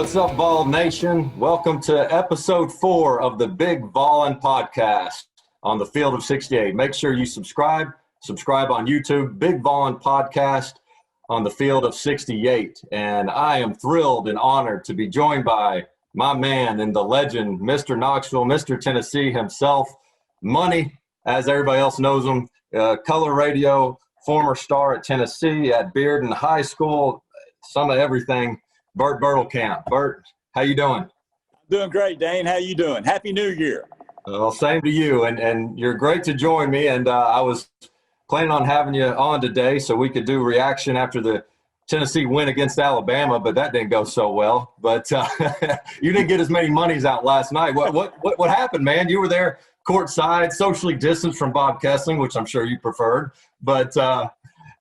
What's up, Vol Nation? Welcome to episode 4 of the Big Vol'n podcast on the field of 68. Make sure you subscribe on YouTube, Big Vol'n podcast on the field of 68. And I am thrilled and honored to be joined by my man and the legend, Mr. Knoxville, Mr. Tennessee himself, Money, as everybody else knows him, color radio, former star at Tennessee, at Bearden High School, some of everything. Bert Bertlekamp. Bert, how you doing? Doing great, Dane. How you doing? Happy New Year. Well, same to you. And you're great to join me. And I was planning on having you on today so we could do reaction after the Tennessee win against Alabama, but that didn't go so well. But you didn't get as many monies out last night. What happened, man? You were there courtside, socially distanced from Bob Kessling, which I'm sure you preferred. But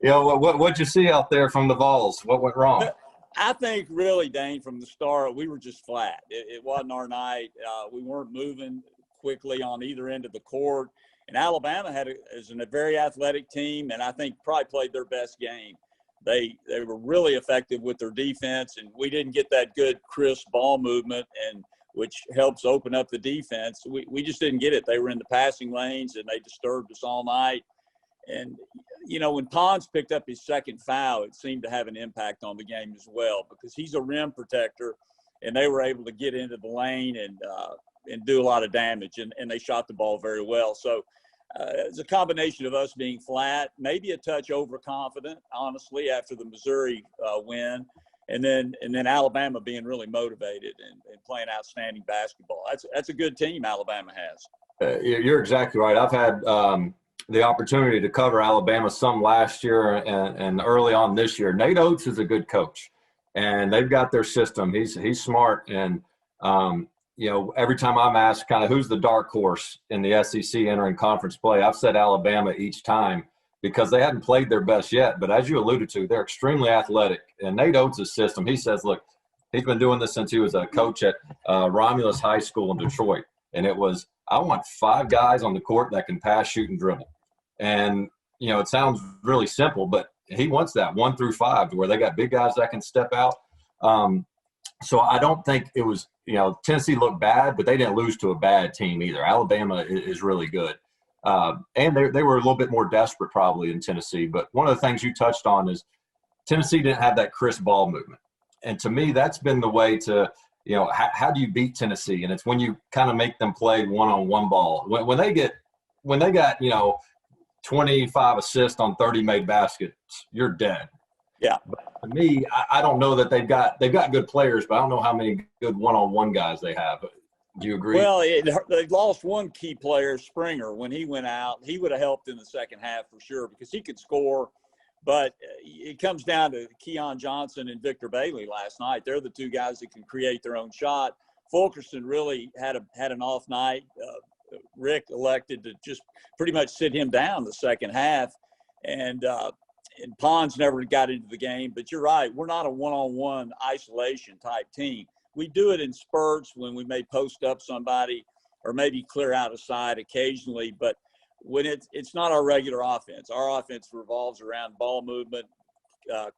what'd you see out there from the Vols? What went wrong? I think really, Dane, from the start, we were just flat. It wasn't our night. We weren't moving quickly on either end of the court. And Alabama is a very athletic team, and I think probably played their best game. They were really effective with their defense, and we didn't get that good, crisp ball movement, and which helps open up the defense. We just didn't get it. They were in the passing lanes, and they disturbed us all night. And, when Pons picked up his second foul, it seemed to have an impact on the game as well because he's a rim protector, and they were able to get into the lane and do a lot of damage, and they shot the ball very well. So it's a combination of us being flat, maybe a touch overconfident, honestly, after the Missouri win, and then Alabama being really motivated and playing outstanding basketball. That's a good team Alabama has. You're exactly right. I've had the opportunity to cover Alabama some last year and early on this year. Nate Oates is a good coach, and they've got their system. He's smart, and every time I'm asked kind of who's the dark horse in the SEC entering conference play, I've said Alabama each time because they hadn't played their best yet. But as you alluded to, they're extremely athletic, and Nate Oates' system. He says, look, he's been doing this since he was a coach at Romulus High School in Detroit, and it was, I want 5 guys on the court that can pass, shoot, and dribble. And, it sounds really simple, but he wants that 1 through 5 to where they got big guys that can step out. So I don't think it was, Tennessee looked bad, but they didn't lose to a bad team either. Alabama is really good. And they were a little bit more desperate probably in Tennessee. But one of the things you touched on is Tennessee didn't have that crisp ball movement. And to me, that's been the way to – how do you beat Tennessee? And it's when you kind of make them play one-on-one ball. When they got 25 assists on 30 made baskets, you're dead. Yeah. But to me, I don't know that they've got good players, but I don't know how many good one-on-one guys they have. Do you agree? Well, they lost one key player, Springer. When he went out, he would have helped in the second half for sure because he could score. But it comes down to Keon Johnson and Victor Bailey last night. They're the 2 guys that can create their own shot. Fulkerson really had an off night. Rick elected to just pretty much sit him down the second half. And Pons never got into the game. But you're right. We're not a one-on-one isolation type team. We do it in spurts when we may post up somebody or maybe clear out a side occasionally. But when it's not our regular offense. Our offense revolves around ball movement,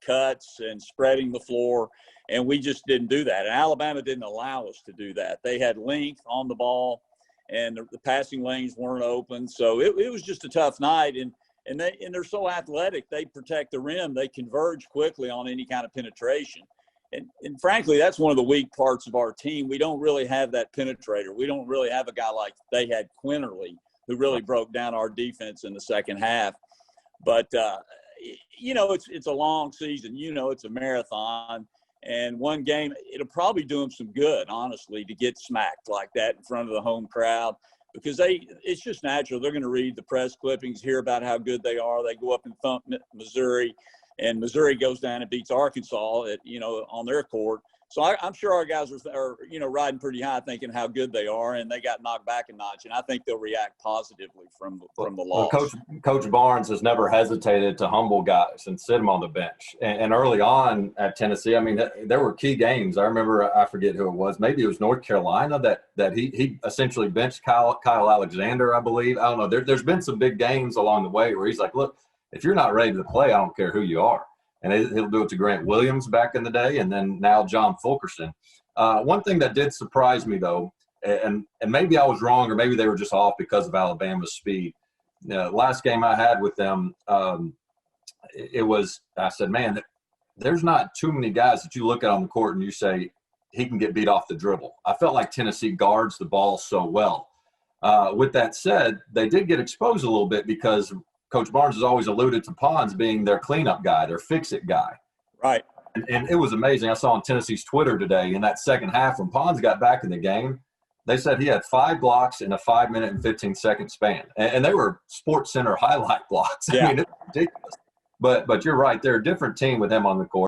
cuts, and spreading the floor, and we just didn't do that. And Alabama didn't allow us to do that. They had length on the ball, and the passing lanes weren't open. So it was just a tough night, and they're so athletic. They protect the rim. They converge quickly on any kind of penetration. And frankly, that's one of the weak parts of our team. We don't really have that penetrator. We don't really have a guy like they had Quinterly, who really broke down our defense in the second half. But, it's a long season. It's a marathon. And one game, it'll probably do them some good, honestly, to get smacked like that in front of the home crowd because it's just natural. They're going to read the press clippings, hear about how good they are. They go up and thump Missouri, and Missouri goes down and beats Arkansas on their court. So I'm sure our guys are riding pretty high thinking how good they are, and they got knocked back a notch, and I think they'll react positively from the loss. Well, Coach Barnes has never hesitated to humble guys and sit them on the bench. And early on at Tennessee, I mean, there were key games. I remember, I forget who it was. Maybe it was North Carolina that he essentially benched Kyle Alexander, I believe. I don't know. There's been some big games along the way where he's like, look, if you're not ready to play, I don't care who you are. And he'll do it to Grant Williams back in the day, and then now John Fulkerson. One thing that did surprise me, though, and maybe I was wrong or maybe they were just off because of Alabama's speed. Last game I had with them, I said, man, there's not too many guys that you look at on the court and you say he can get beat off the dribble. I felt like Tennessee guards the ball so well. With that said, they did get exposed a little bit because Coach Barnes has always alluded to Pons being their cleanup guy, their fix-it guy. Right. And it was amazing. I saw on Tennessee's Twitter today in that second half when Pons got back in the game, they said he had 5 blocks in a 5-minute and 15-second span. And they were Sports Center highlight blocks. Yeah. I mean, it's ridiculous. But you're right. They're a different team with him on the court.